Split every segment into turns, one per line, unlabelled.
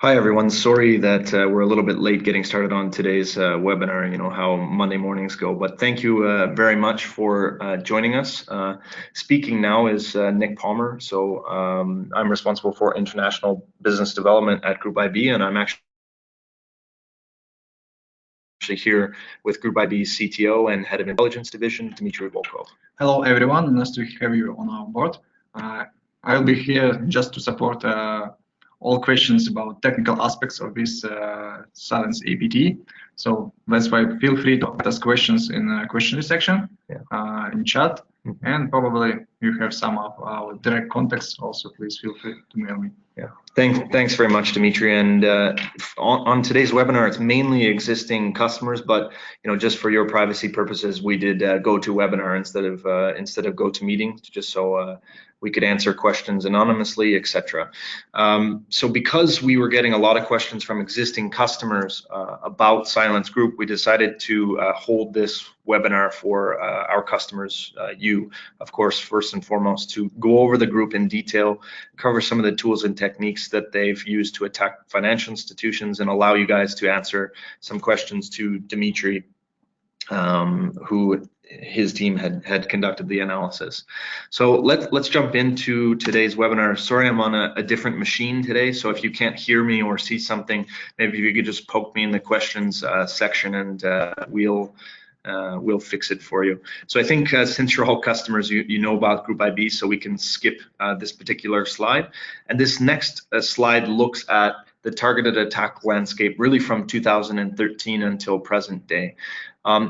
Hi everyone, sorry that we're a little bit late getting started on today's webinar, you know how Monday mornings go, but thank you very much for joining us. Speaking now is Nick Palmer, so I'm responsible for international business development at Group IB, and I'm actually here with Group IB's CTO and Head of Intelligence Division, Dmitry Volkov.
Hello everyone, nice to have you on our board. I'll be here just to support all questions about technical aspects of this Silence APT. So that's why feel free to ask questions in the questionnaire section, in chat, and probably you have some of our direct contacts also. Please feel free to mail me.
Yeah, thanks very much, Dmitry. And on today's webinar, it's mainly existing customers, but just for your privacy purposes, we did GoToWebinar instead of GoToMeeting, just so we could answer questions anonymously, etc. So because we were getting a lot of questions from existing customers about Silence Group, we decided to hold this webinar for our customers, you, of course, first and foremost, to go over the group in detail, cover some of the tools and techniques that they've used to attack financial institutions, and allow you guys to answer some questions to Dmitry, who his team had conducted the analysis. So let's jump into today's webinar. Sorry, I'm on a different machine today, so if you can't hear me or see something, maybe you could just poke me in the questions section, and we'll fix it for you. So I think since you're all customers, you know about Group IB, so we can skip this particular slide. And this next slide looks at the targeted attack landscape really from 2013 until present day.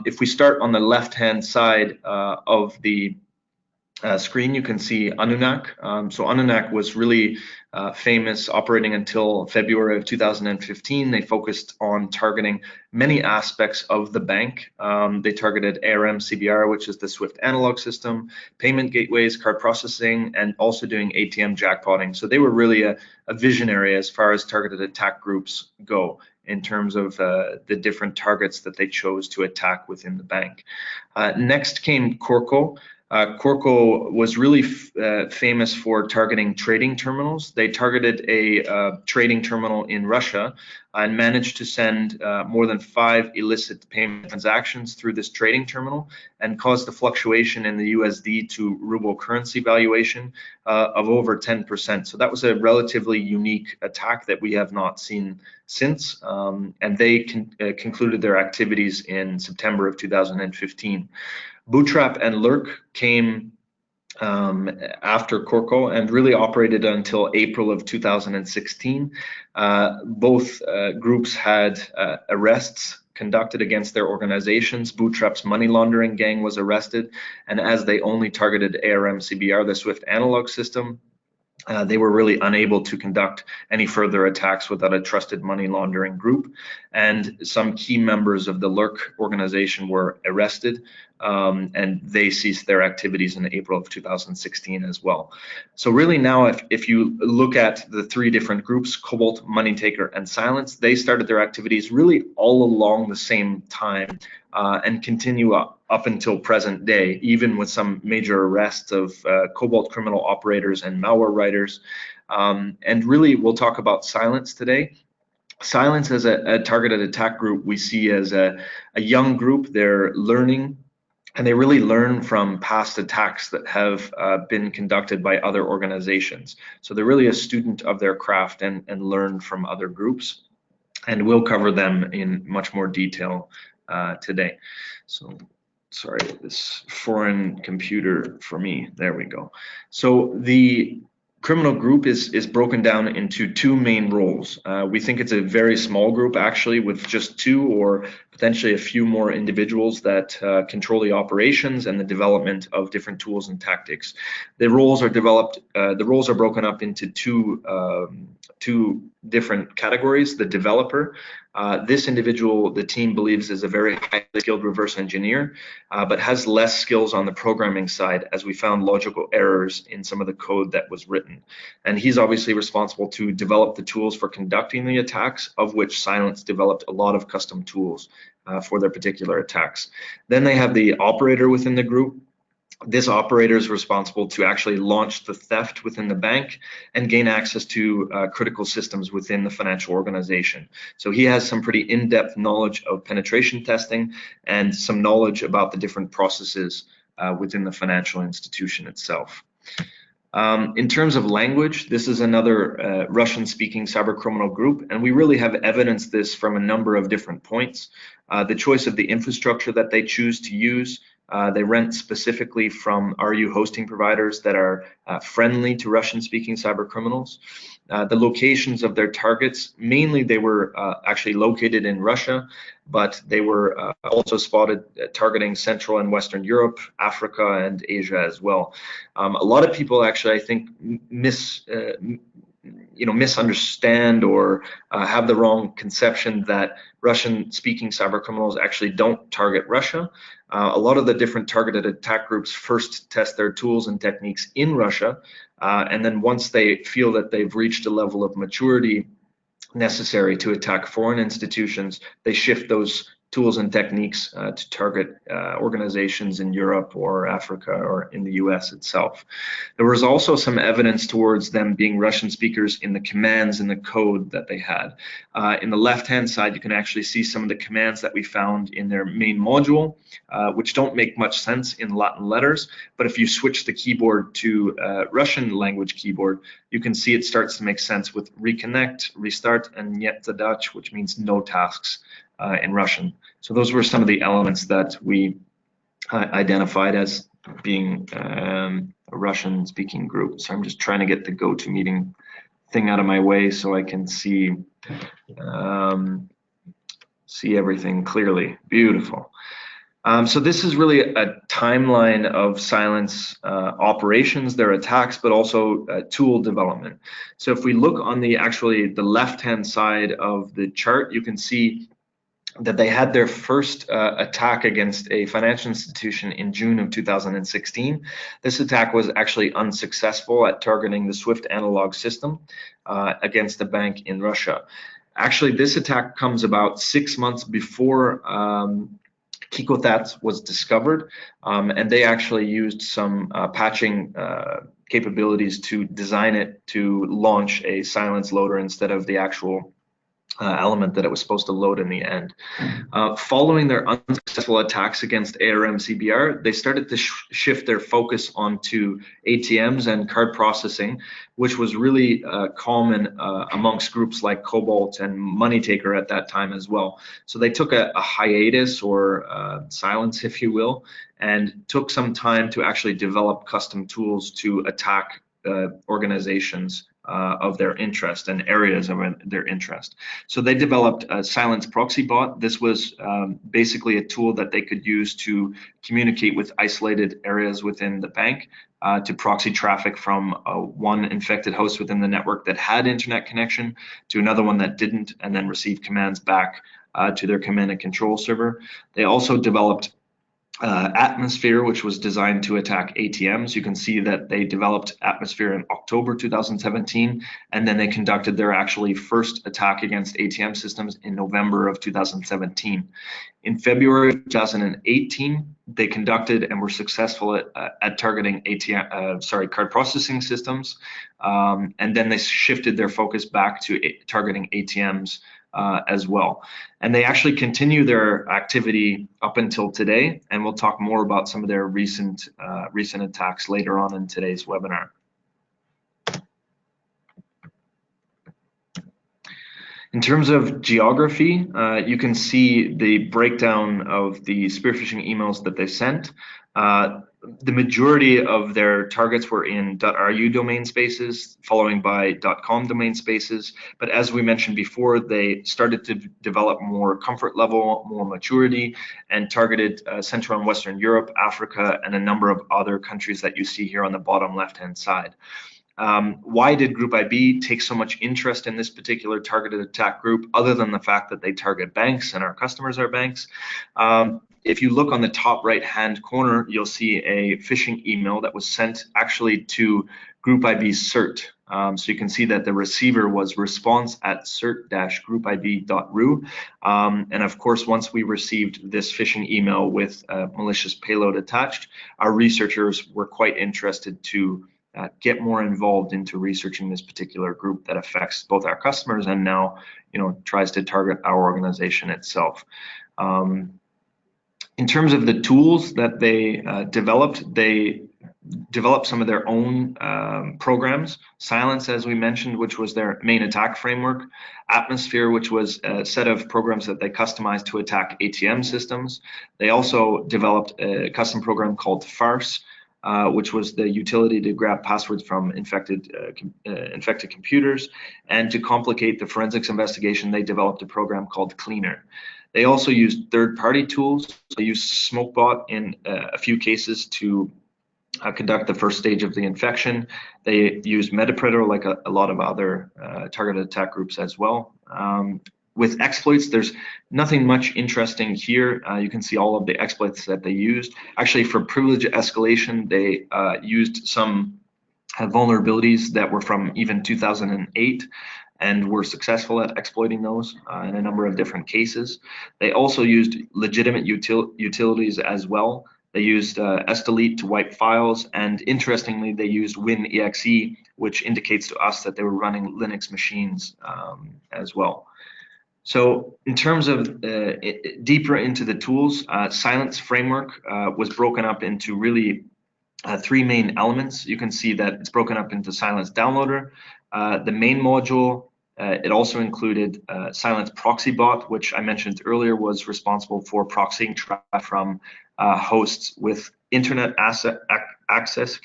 If we start on the left-hand side of the screen, you can see Anunak. So Anunak was really famous, operating until February of 2015. They focused on targeting many aspects of the bank. They targeted ARM CBR, which is the SWIFT analog system, payment gateways, card processing, and also doing ATM jackpotting. So they were really a visionary as far as targeted attack groups go, in terms of the different targets that they chose to attack within the bank. Next came Corco. Corco was really famous for targeting trading terminals. They targeted a trading terminal in Russia and managed to send more than 5 illicit payment transactions through this trading terminal and caused a fluctuation in the USD to ruble currency valuation of over 10%. So that was a relatively unique attack that we have not seen since, and they concluded their activities in September of 2015. Bootstrap and Lurk came after Corco and really operated until April of 2016. Both groups had arrests conducted against their organizations. Bootstrap's money laundering gang was arrested, and as they only targeted ARM CBR, the SWIFT analog system, they were really unable to conduct any further attacks without a trusted money laundering group. And some key members of the Lurk organization were arrested, and they ceased their activities in April of 2016 as well. So really now, if you look at the 3 different groups, Cobalt, Money Taker, and Silence, they started their activities really all along the same time and continue up until present day, even with some major arrests of Cobalt criminal operators and malware writers. And really, we'll talk about Silence today. Silence as a targeted attack group we see as a young group. They're learning, and they really learn from past attacks that have been conducted by other organizations. So they're really a student of their craft and learn from other groups. And we'll cover them in much more detail today. So sorry, this foreign computer for me. There we go. So the criminal group is broken down into 2 main roles. We think it's a very small group, actually, with just 2 or potentially a few more individuals that control the operations and the development of different tools and tactics. The roles are developed. The roles are broken up into two different categories. The developer. This individual, the team believes, is a very highly skilled reverse engineer, but has less skills on the programming side, as we found logical errors in some of the code that was written. And he's obviously responsible to develop the tools for conducting the attacks, of which Silence developed a lot of custom tools for their particular attacks. Then they have the operator within the group. This operator is responsible to actually launch the theft within the bank and gain access to critical systems within the financial organization. So he has some pretty in-depth knowledge of penetration testing and some knowledge about the different processes within the financial institution itself. In terms of language, this is another Russian-speaking cybercriminal group, and we really have evidenced this from a number of different points. The choice of the infrastructure that they choose to use, they rent specifically from RU hosting providers that are friendly to Russian-speaking cybercriminals. The locations of their targets, mainly they were actually located in Russia, but they were also spotted targeting Central and Western Europe, Africa, and Asia as well. A lot of people actually, I think, misunderstand or have the wrong conception that Russian-speaking cybercriminals actually don't target Russia. A lot of the different targeted attack groups first test their tools and techniques in Russia, and then once they feel that they've reached a level of maturity necessary to attack foreign institutions, they shift those tools and techniques to target organizations in Europe or Africa or in the US itself. There was also some evidence towards them being Russian speakers in the commands and the code that they had. In the left-hand side, you can actually see some of the commands that we found in their main module, which don't make much sense in Latin letters, but if you switch the keyboard to Russian language keyboard, you can see it starts to make sense with reconnect, restart, and net zaдач, which means no tasks in Russian. So those were some of the elements that we identified as being a Russian-speaking group. So I'm just trying to get the GoToMeeting thing out of my way so I can see everything clearly. Beautiful. So this is really a timeline of Cylance operations, their attacks, but also tool development. So if we look on the left-hand side of the chart, you can see that they had their first attack against a financial institution in June of 2016. This attack was actually unsuccessful at targeting the SWIFT analog system against a bank in Russia. Actually, this attack comes about 6 months before Kikotat was discovered, and they actually used some patching capabilities to design it to launch a Cylance loader instead of the actual element that it was supposed to load in the end. Following their unsuccessful attacks against ARM CBR, they started to shift their focus onto ATMs and card processing, which was really common amongst groups like Cobalt and Moneytaker at that time as well. So they took a hiatus or silence, if you will, and took some time to actually develop custom tools to attack organizations of their interest and areas of their interest. So they developed a Cylance Proxybot. This was basically a tool that they could use to communicate with isolated areas within the bank to proxy traffic from one infected host within the network that had internet connection to another one that didn't, and then receive commands back to their command and control server. They also developed Atmosphere, which was designed to attack ATMs. You can see that they developed Atmosphere in October 2017, and then they conducted their actually first attack against ATM systems in November of 2017. In February 2018, they conducted and were successful at targeting card processing systems, and then they shifted their focus back to targeting ATMs as well. And they actually continue their activity up until today, and we'll talk more about some of their recent attacks later on in today's webinar. In terms of geography, you can see the breakdown of the spear phishing emails that they sent. The majority of their targets were in .ru domain spaces, following by .com domain spaces. But as we mentioned before, they started to develop more comfort level, more maturity, and targeted Central and Western Europe, Africa, and a number of other countries that you see here on the bottom left-hand side. Why did Group IB take so much interest in this particular targeted attack group, other than the fact that they target banks and our customers are banks? If you look on the top right-hand corner, you'll see a phishing email that was sent actually to Group IB's CERT. So you can see that the receiver was response@cert-groupid.ru. And of course, once we received this phishing email with a malicious payload attached, our researchers were quite interested to get more involved into researching this particular group that affects both our customers and now, tries to target our organization itself. In terms of the tools that they developed some of their own programs. Silence, as we mentioned, which was their main attack framework. Atmosphere, which was a set of programs that they customized to attack ATM systems. They also developed a custom program called Farce, which was the utility to grab passwords from infected computers. And to complicate the forensics investigation, they developed a program called Cleaner. They also used third-party tools. They used Smokebot in a few cases to conduct the first stage of the infection. They used Metapredator like a lot of other targeted attack groups as well. With exploits, there's nothing much interesting here. You can see all of the exploits that they used. Actually, for privilege escalation, they used some vulnerabilities that were from even 2008 and were successful at exploiting those in a number of different cases. They also used legitimate utilities as well. They used sdelete to wipe files, and interestingly, they used WinExe, which indicates to us that they were running Linux machines as well. So in terms of deeper into the tools, Silence framework was broken up into really three main elements. You can see that it's broken up into Silence Downloader, the main module. It also included Silence Proxybot, which I mentioned earlier was responsible for proxying traffic from hosts with internet access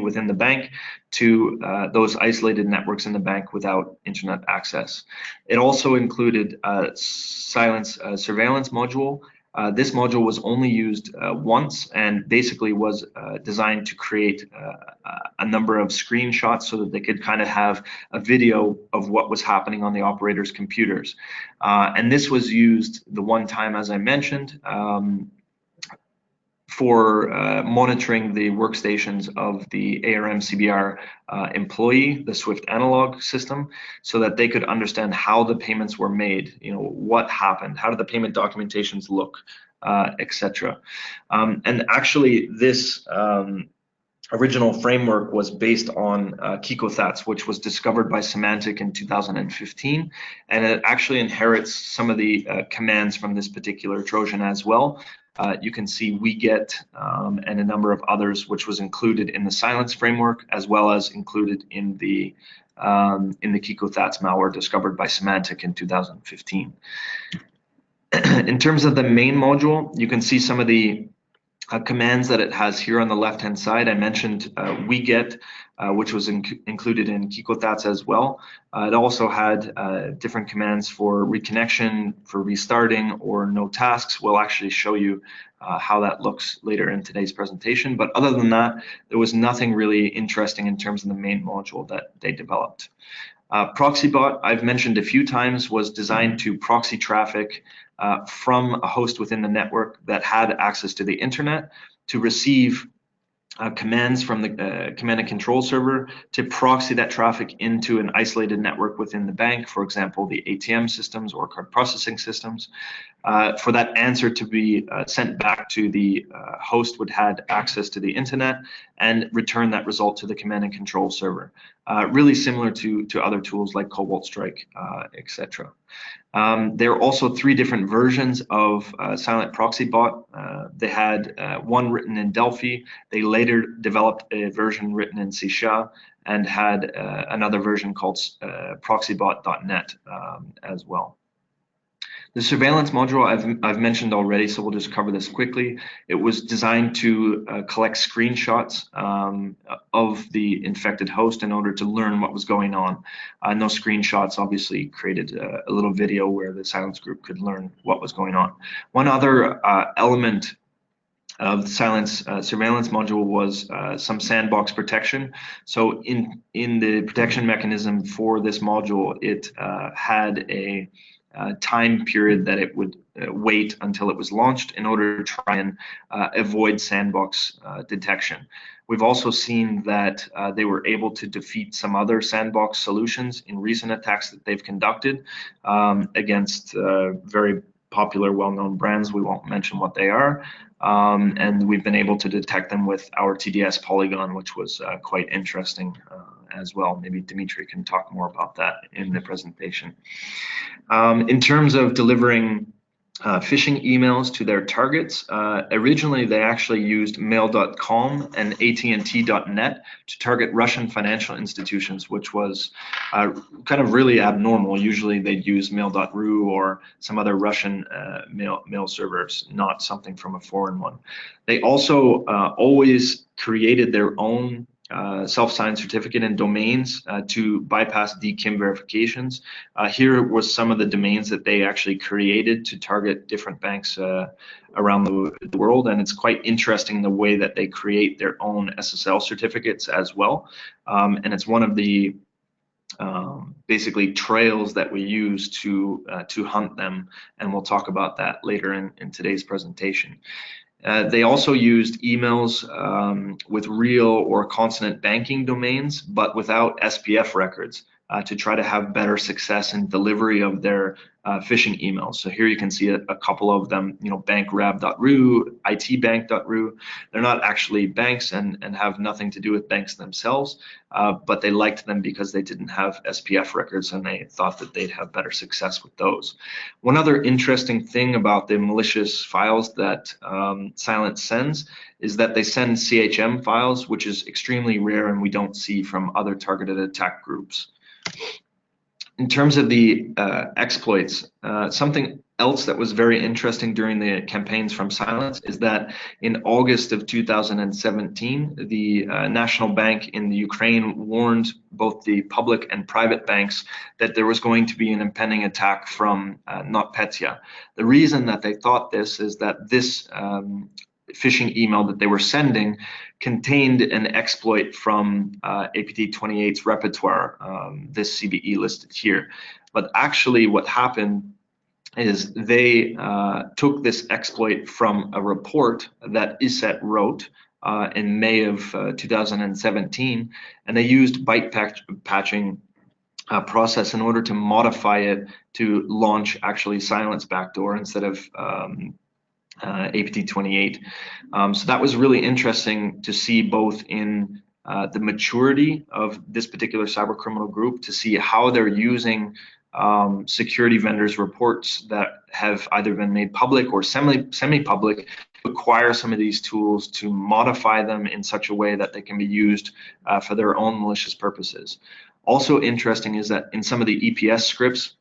within the bank to those isolated networks in the bank without internet access. It also included Silence Surveillance module. This module was only used once and basically was designed to create a number of screenshots so that they could kind of have a video of what was happening on the operator's computers. And this was used the one time, as I mentioned, for monitoring the workstations of the ARM CBR employee, the Swift analog system, so that they could understand how the payments were made, what happened, how did the payment documentations look, etc. And actually, this original framework was based on Kikothats, which was discovered by Symantec in 2015, and it actually inherits some of the commands from this particular Trojan as well. You can see WeGet and a number of others, which was included in the Silence framework, as well as included in the Kikothats malware discovered by Symantec in 2015. In terms of the main module, you can see some of the commands that it has here on the left-hand side. I mentioned WeGet, which was included in Kikothats as well. It also had different commands for reconnection, for restarting, or no tasks. We'll actually show you how that looks later in today's presentation. But other than that, there was nothing really interesting in terms of the main module that they developed. Proxybot, I've mentioned a few times, was designed to proxy traffic from a host within the network that had access to the internet to receive commands from the command and control server to proxy that traffic into an isolated network within the bank, for example, the ATM systems or card processing systems, for that answer to be sent back to the host which had access to the internet and return that result to the command and control server. Really similar to other tools like Cobalt Strike, etc. There are also three different versions of Silent Proxybot. They had one written in Delphi. They later developed a version written in C# and had another version called proxybot.net as well. The surveillance module I've mentioned already, so we'll just cover this quickly. It was designed to collect screenshots of the infected host in order to learn what was going on. And those screenshots obviously created a little video where the Silence group could learn what was going on. One other element of the Silence surveillance module was some sandbox protection. So in the protection mechanism for this module, it had a time period that it would wait until it was launched in order to try and avoid sandbox detection. We've also seen that they were able to defeat some other sandbox solutions in recent attacks that they've conducted against very popular, well-known brands. We won't mention what they are. And we've been able to detect them with our TDS Polygon, which was quite interesting as well. Maybe Dimitri can talk more about that in the presentation. In terms of delivering phishing emails to their targets, originally they actually used mail.com and AT&T.net to target Russian financial institutions, which was kind of really abnormal. Usually they'd use mail.ru or some other Russian mail servers, not something from a foreign one. They also always created their own self-signed certificate and domains to bypass DKIM verifications. Here was some of the domains that they actually created to target different banks around the world, and it's quite interesting the way that they create their own SSL certificates as well. And it's one of the basically trails that we use to hunt them, and we'll talk about that later in today's presentation. They also used emails with real or consonant banking domains, but without SPF records to try to have better success in delivery of their phishing emails. So here you can see a couple of them, bankrab.ru, itbank.ru. They're not actually banks and have nothing to do with banks themselves, but they liked them because they didn't have SPF records and they thought that they'd have better success with those. One other interesting thing about the malicious files that Silence sends is that they send CHM files, which is extremely rare and we don't see from other targeted attack groups. In terms of the exploits, something else that was very interesting during the campaigns from Silence is that in August of 2017, the National Bank in the Ukraine warned both the public and private banks that there was going to be an impending attack from NotPetya. The reason that they thought this is that this phishing email that they were sending contained an exploit from APT 28's repertoire, this CVE listed here. But actually what happened is they took this exploit from a report that ISET wrote in May of 2017, and they used byte patching process in order to modify it to launch actually Silence backdoor instead of APT 28. So that was really interesting to see both in the maturity of this particular cybercriminal group, to see how they're using security vendors' reports that have either been made public or semi-public, to acquire some of these tools to modify them in such a way that they can be used for their own malicious purposes. Also interesting is that in some of the EPS scripts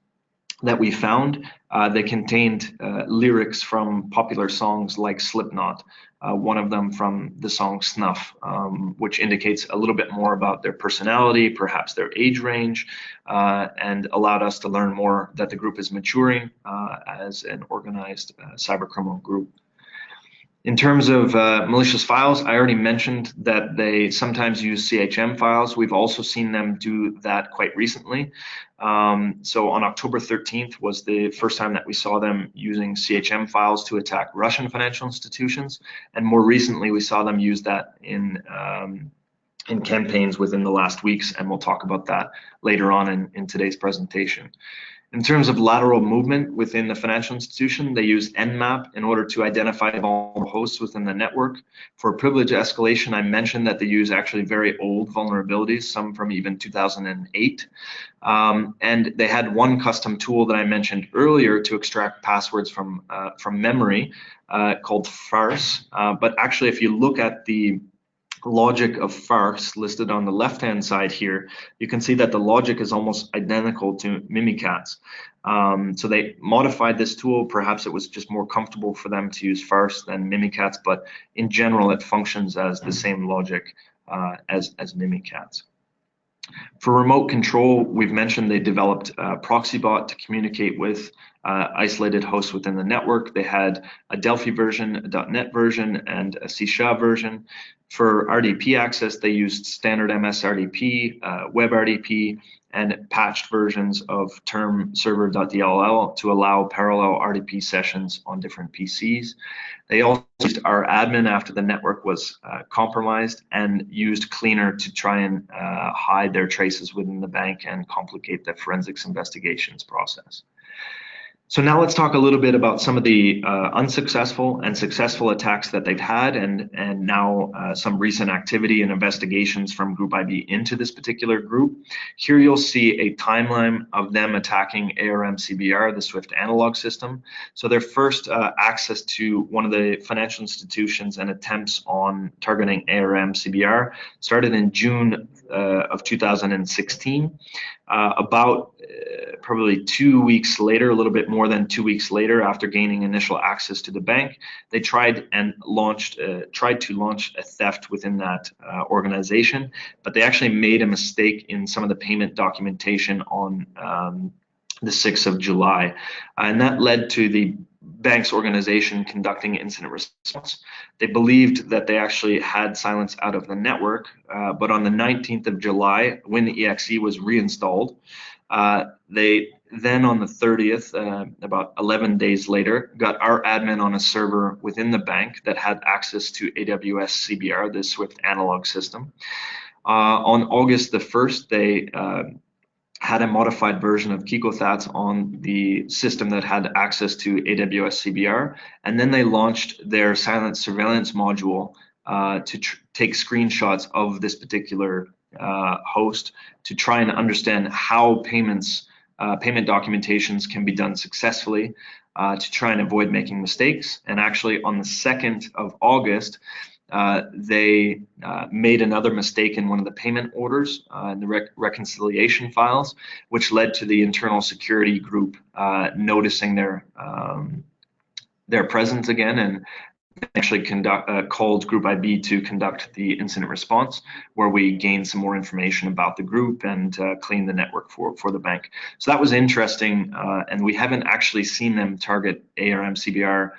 that we found, they contained lyrics from popular songs like Slipknot, one of them from the song Snuff, which indicates a little bit more about their personality, perhaps their age range, and allowed us to learn more that the group is maturing as an organized cybercriminal group. In terms of malicious files, I already mentioned that they sometimes use CHM files. We've also seen them do that quite recently. So on October 13th was the first time that we saw them using CHM files to attack Russian financial institutions. And more recently, we saw them use that in campaigns within the last weeks, and we'll talk about that later on in today's presentation. In terms of lateral movement within the financial institution, they use Nmap in order to identify vulnerable hosts within the network. For privilege escalation, I mentioned that they use actually very old vulnerabilities, some from even 2008. And they had one custom tool that I mentioned earlier to extract passwords from memory called Farce. But actually, if you look at the logic of Farce listed on the left-hand side here, you can see that the logic is almost identical to Mimikatz. So they modified this tool. Perhaps it was just more comfortable for them to use Farce than Mimikatz, but in general, it functions as the same logic as Mimikatz. For remote control, we've mentioned they developed Proxybot to communicate with isolated hosts within the network. They had a Delphi version, a .NET version, and a C# version. For RDP access, they used standard MS RDP, web RDP, and patched versions of term server.dll to allow parallel RDP sessions on different PCs. They also used our admin after the network was compromised, and used Cleaner to try and hide their traces within the bank and complicate the forensics investigations process. So now let's talk a little bit about some of the unsuccessful and successful attacks that they've had, and now some recent activity and investigations from Group IB into this particular group. Here you'll see a timeline of them attacking ARM CBR, the Swift analog system. So their first access to one of the financial institutions and attempts on targeting ARM CBR started in June of 2016. Probably 2 weeks later, a little bit more than 2 weeks later, after gaining initial access to the bank, they tried to launch a theft within that organization, but they actually made a mistake in some of the payment documentation on the 6th of July, and that led to the bank's organization conducting incident response. They believed that they actually had silence out of the network, but on the 19th of July, when the EXE was reinstalled, they then on the 30th, about 11 days later, got our admin on a server within the bank that had access to AWS CBR, the Swift analog system. On August the 1st, they had a modified version of KikoThats on the system that had access to AWS CBR, and then they launched their silent surveillance module to take screenshots of this particular host to try and understand how payment documentations can be done successfully, to try and avoid making mistakes. And actually on the 2nd of August, they made another mistake in one of the payment orders in the reconciliation files, which led to the internal security group noticing their presence again, and actually called Group IB to conduct the incident response, where we gained some more information about the group and cleaned the network for the bank. So that was interesting, and we haven't actually seen them target ARM CBR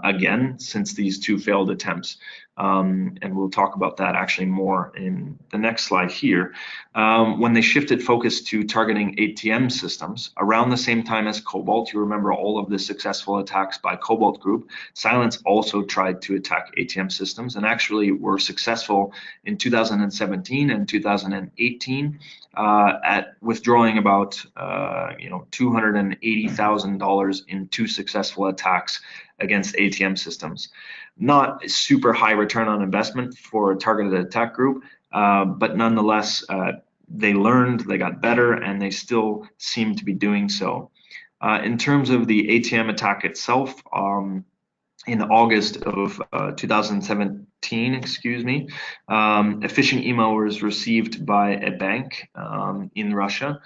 again since these 2 failed attempts. And we'll talk about that actually more in the next slide here. When they shifted focus to targeting ATM systems around the same time as Cobalt, you remember all of the successful attacks by Cobalt Group, Silence also tried to attack ATM systems and actually were successful in 2017 and 2018 at withdrawing about $280,000 in 2 successful attacks against ATM systems. Not a super high return on investment for a targeted attack group, but nonetheless, they learned, they got better, and they still seem to be doing so. In terms of the ATM attack itself, in August of 2017, a phishing email was received by a bank in Russia.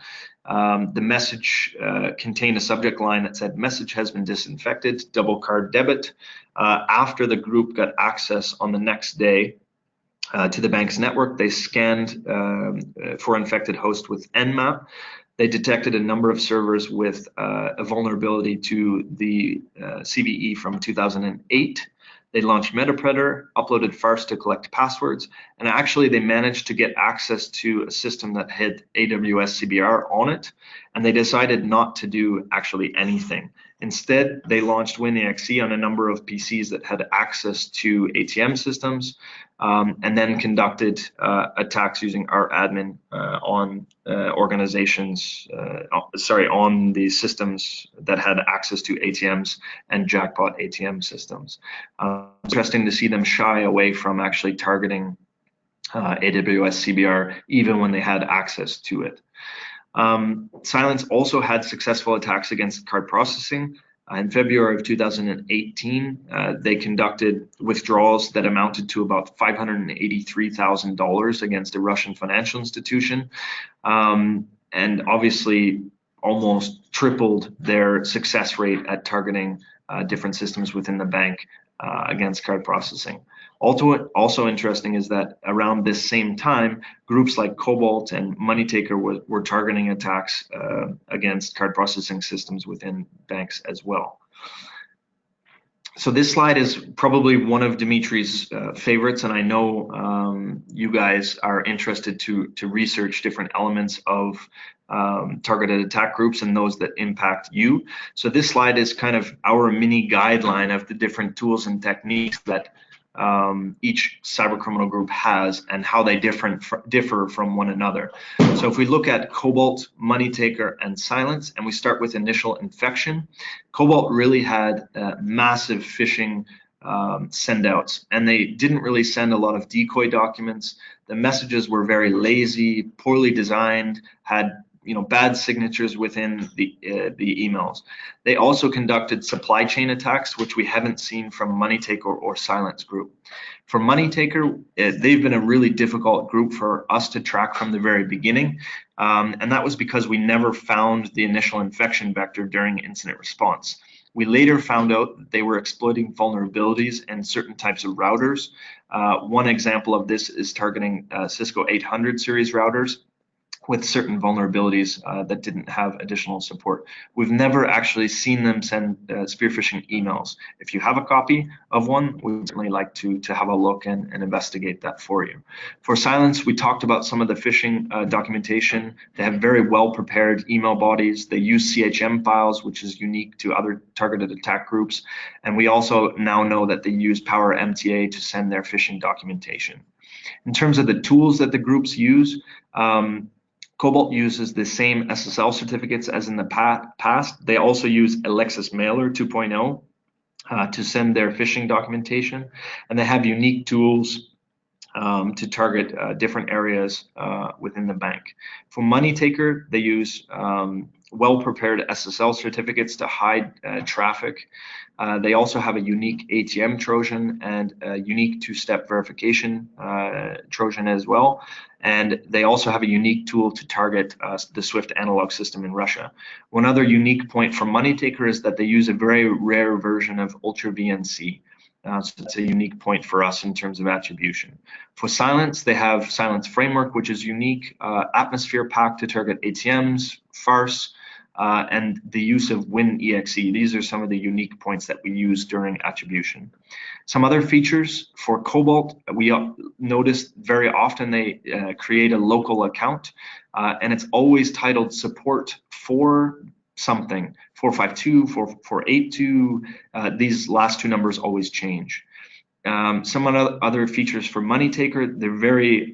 The message contained a subject line that said, "Message has been disinfected, double card debit." After the group got access on the next day to the bank's network, they scanned for infected hosts with Nmap. They detected a number of servers with a vulnerability to the CVE from 2008. They launched MetaPredator, uploaded Farce to collect passwords, and actually they managed to get access to a system that had AWS CBR on it, and they decided not to do actually anything. Instead, they launched WinEXE on a number of PCs that had access to ATM systems, and then conducted attacks using our admin on on the systems that had access to ATMs and jackpot ATM systems. Interesting to see them shy away from actually targeting AWS CBR even when they had access to it. Silence also had successful attacks against card processing. In February of 2018, they conducted withdrawals that amounted to about $583,000 against a Russian financial institution, and obviously almost tripled their success rate at targeting different systems within the bank against card processing. Also interesting is that around this same time, groups like Cobalt and Moneytaker were targeting attacks against card processing systems within banks as well. So this slide is probably one of Dimitri's favorites, and I know you guys are interested to research different elements of targeted attack groups and those that impact you. So this slide is kind of our mini guideline of the different tools and techniques that each cybercriminal group has and how they differ from one another. So if we look at Cobalt, Moneytaker, and Silence, and we start with initial infection, Cobalt really had massive phishing sendouts, and they didn't really send a lot of decoy documents. The messages were very lazy, poorly designed, had bad signatures within the emails. They also conducted supply chain attacks, which we haven't seen from Moneytaker or Silence Group. For Moneytaker, they've been a really difficult group for us to track from the very beginning, and that was because we never found the initial infection vector during incident response. We later found out that they were exploiting vulnerabilities in certain types of routers. One example of this is targeting Cisco 800 series routers with certain vulnerabilities that didn't have additional support. We've never actually seen them send spear phishing emails. If you have a copy of one, we'd certainly like to have a look and investigate that for you. For Silence, we talked about some of the phishing documentation. They have very well prepared email bodies. They use CHM files, which is unique to other targeted attack groups. And we also now know that they use Power MTA to send their phishing documentation. In terms of the tools that the groups use, Cobalt uses the same SSL certificates as in the past. They also use Alexis Mailer 2.0 to send their phishing documentation, and they have unique tools to target different areas within the bank. For Moneytaker, they use well-prepared SSL certificates to hide traffic. They also have a unique ATM Trojan and a unique two-step verification Trojan as well. And they also have a unique tool to target the SWIFT analog system in Russia. One other unique point for Moneytaker is that they use a very rare version of Ultra VNC. So that's a unique point for us in terms of attribution. For Silence, they have Silence Framework, which is unique, Atmosphere Pack to target ATMs, Farce, and the use of WinExe. These are some of the unique points that we use during attribution. Some other features for Cobalt, we noticed very often they create a local account, and it's always titled support for something, 452, 4482, these last two numbers always change. Some other features for Moneytaker, they're very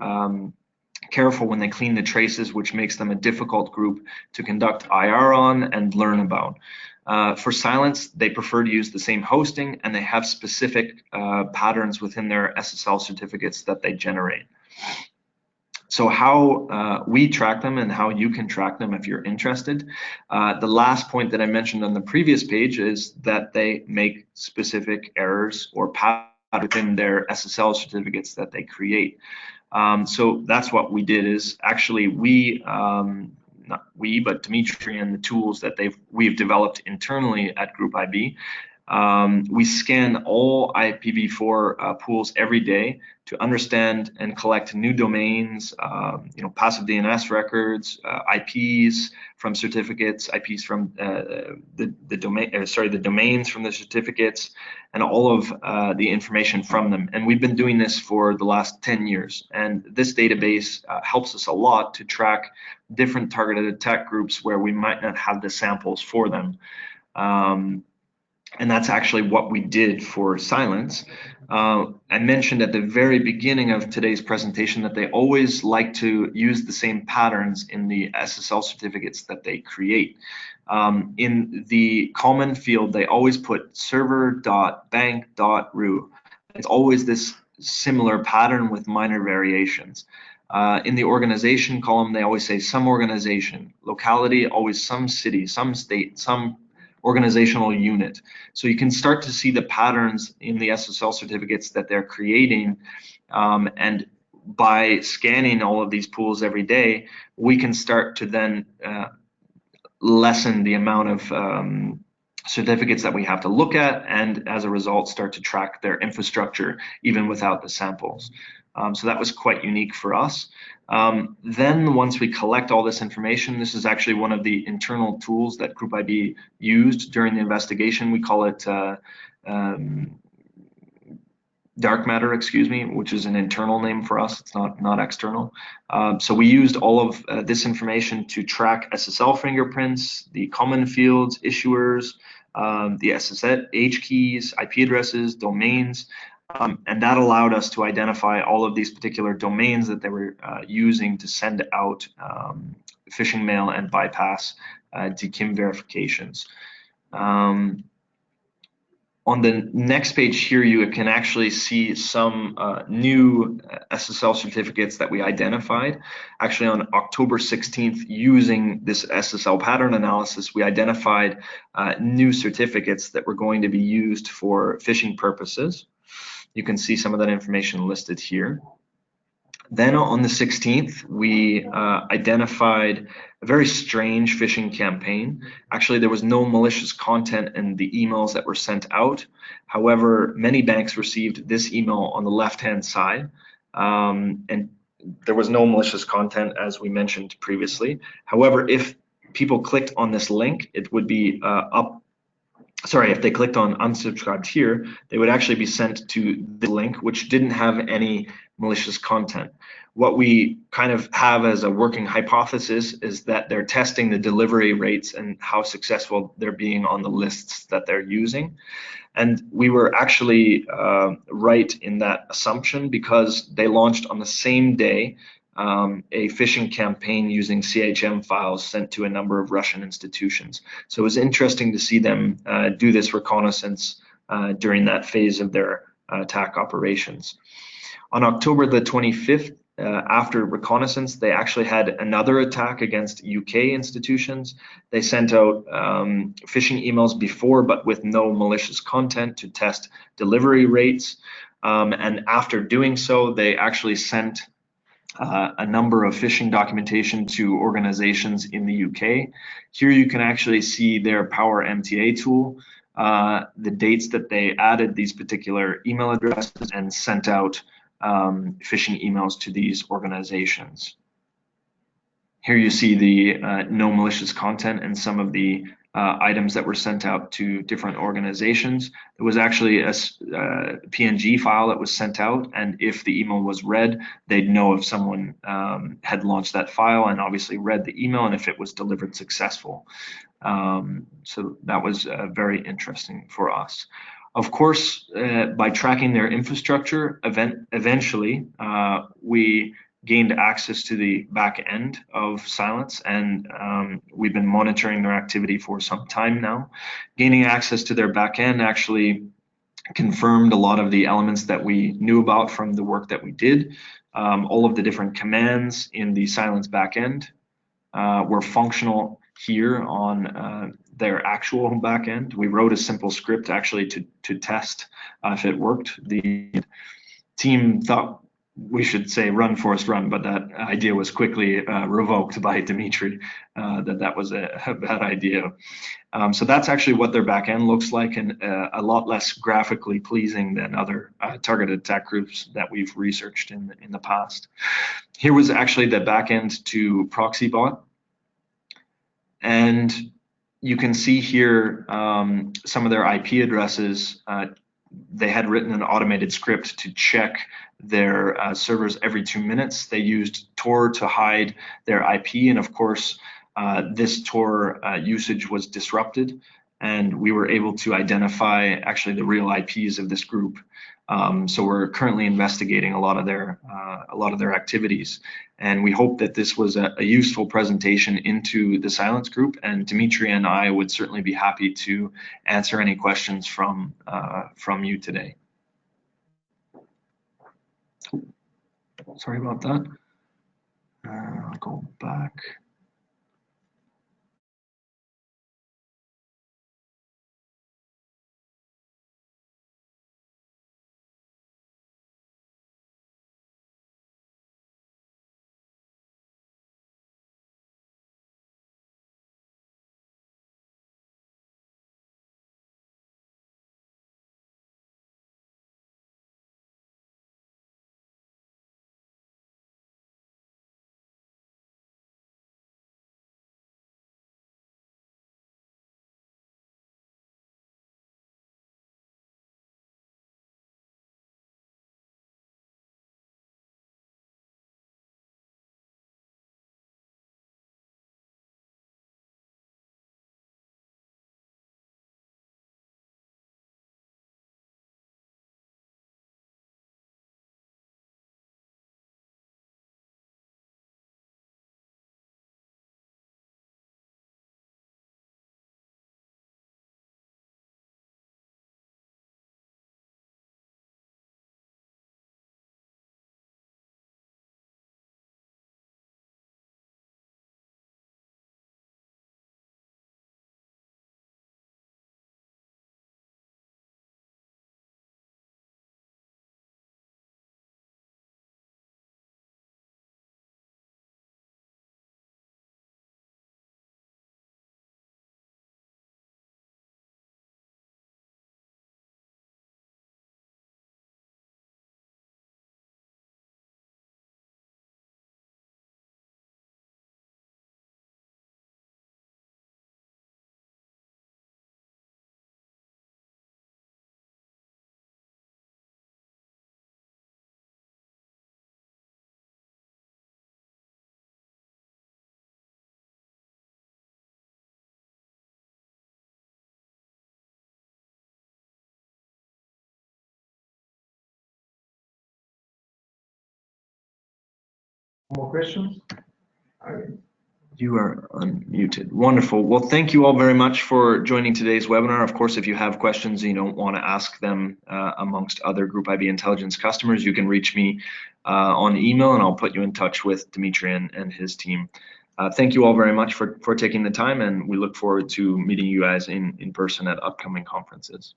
careful when they clean the traces, which makes them a difficult group to conduct IR on and learn about. For Silence, they prefer to use the same hosting, and they have specific patterns within their SSL certificates that they generate. So how we track them and how you can track them if you're interested. The last point that I mentioned on the previous page is that they make specific errors or patterns within their SSL certificates that they create. So that's what we did is actually not we, but Dimitri and the tools that we've developed internally at Group IB. We scan all IPv4 pools every day to understand and collect new domains, passive DNS records, IPs from certificates, IPs from the domains from the certificates, and all of the information from them. And we've been doing this for the last 10 years. And this database helps us a lot to track different targeted attack groups where we might not have the samples for them. And that's actually what we did for Silence. I mentioned at the very beginning of today's presentation that they always like to use the same patterns in the SSL certificates that they create. In the common field, they always put server.bank.ru. It's always this similar pattern with minor variations. In the organization column, they always say some organization. Locality, always some city, some state, some organizational unit. So you can start to see the patterns in the SSL certificates that they're creating, and by scanning all of these pools every day, we can start to then lessen the amount of certificates that we have to look at, and as a result start to track their infrastructure even without the samples. So that was quite unique for us. Then once we collect all this information, this is actually one of the internal tools that Group IB used during the investigation. We call it dark matter, which is an internal name for us. It's not external. So we used all of this information to track SSL fingerprints, the common fields, issuers, the SSH keys, IP addresses, domains, and that allowed us to identify all of these particular domains that they were using to send out phishing mail and bypass DKIM verifications. On the next page here, you can actually see some new SSL certificates that we identified. Actually, on October 16th, using this SSL pattern analysis, we identified new certificates that were going to be used for phishing purposes. You can see some of that information listed here. Then on the 16th, we identified a very strange phishing campaign. Actually, there was no malicious content in the emails that were sent out. However, many banks received this email on the left-hand side, and there was no malicious content, as we mentioned previously. However, if people clicked on this link, it would be if they clicked on unsubscribed here, they would actually be sent to the link, which didn't have any malicious content. What we kind of have as a working hypothesis is that they're testing the delivery rates and how successful they're being on the lists that they're using. And we were actually right in that assumption, because they launched on the same day a phishing campaign using CHM files sent to a number of Russian institutions. So it was interesting to see them do this reconnaissance during that phase of their attack operations. On October the 25th, after reconnaissance, they actually had another attack against UK institutions. They sent out phishing emails before, but with no malicious content, to test delivery rates. And after doing so, they actually sent a number of phishing documentation to organizations in the UK. Here you can actually see their Power MTA tool, the dates that they added these particular email addresses and sent out phishing emails to these organizations. Here you see the no malicious content and some of the items that were sent out to different organizations. There was actually a PNG file that was sent out, and if the email was read, they'd know if someone had launched that file and obviously read the email, and if it was delivered successful. So that was very interesting for us. Of course, by tracking their infrastructure, eventually we gained access to the back end of Cylance, and we've been monitoring their activity for some time now. Gaining access to their back end actually confirmed a lot of the elements that we knew about from the work that we did. All of the different commands in the Cylance back end were functional here on their actual back end. We wrote a simple script actually to test if it worked. The team thought we should say run Forrest run, but that idea was quickly revoked by Dimitri, that was a bad idea. So that's actually what their back end looks like, and a lot less graphically pleasing than other targeted attack groups that we've researched in the past. Here was actually the back end to Proxybot, and you can see here some of their IP addresses. They had written an automated script to check their servers every 2 minutes. They used Tor to hide their IP, and of course, this Tor usage was disrupted, and we were able to identify actually the real IPs of this group. So we're currently investigating a lot of their activities, and we hope that this was a useful presentation into the Cylance group. And Dimitri and I would certainly be happy to answer any questions from you today. Sorry about that. I'll go back.
More questions?
You are unmuted. Wonderful. Well, thank you all very much for joining today's webinar. Of course, if you have questions and you don't want to ask them amongst other Group IB Intelligence customers, you can reach me on email and I'll put you in touch with Dimitri and his team. Thank you all very much for taking the time, and we look forward to meeting you guys in person at upcoming conferences.